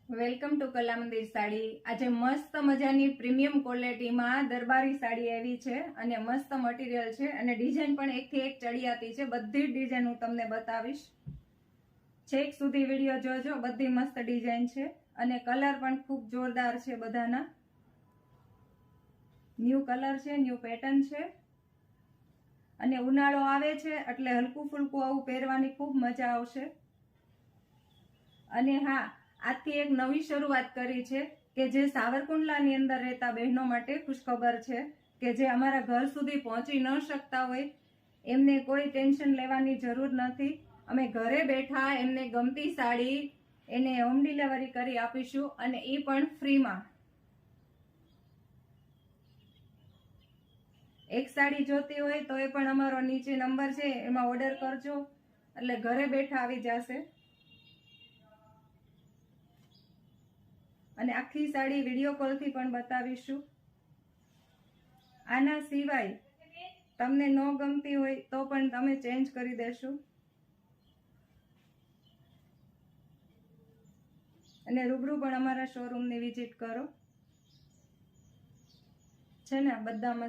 Welcome to કલા મંદિર સાડી। આજે મસ્ત મજાની પ્રીમિયમ ક્વોલિટીમાં દરબારી સાડી આવી છે અને મસ્ત મટીરિયલ છે અને ડિઝાઇન પણ એકથી એક ચડિયાતી છે। બધી જ ડિઝાઇન હું તમને બતાવીશ, છેક સુધી વિડીયો જોજો। બધી મસ્ત ડિઝાઇન છે અને કલર પણ ખૂબ જોરદાર છે। બધાના ન્યૂ કલર છે, ન્યૂ પેટર્ન છે અને ઉનાળો આવે છે એટલે હલકું ફુલકું આવું પહેરવાની ખૂબ મજા આવશે। અને હા, આજથી એક નવી શરૂઆત કરી છે કે જે સાવરકુંડલાની અંદર રહેતા બહેનો માટે ખુશખબર છે કે જે અમારા ઘર સુધી પહોંચી ન શકતા હોય એમને કોઈ ટેન્શન લેવાની જરૂર નથી। અમે ઘરે બેઠા એમને ગમતી સાડી એને હોમ ડિલિવરી કરી આપીશું અને એ પણ ફ્રીમાં। એક સાડી જોતી હોય તો એ પણ અમારો નીચે નંબર છે એમાં ઓર્ડર કરજો એટલે ઘરે બેઠા આવી જશે અને આખી સાડી વિડીયો કોલથી પણ બતાવીશું। આના સિવાય તમને ન ગમતી હોય તો પણ તમે ચેન્જ કરી દેશું અને રૂબરૂ પણ અમારા શોરૂમની વિઝિટ કરો। છે ને બધા મસ્ત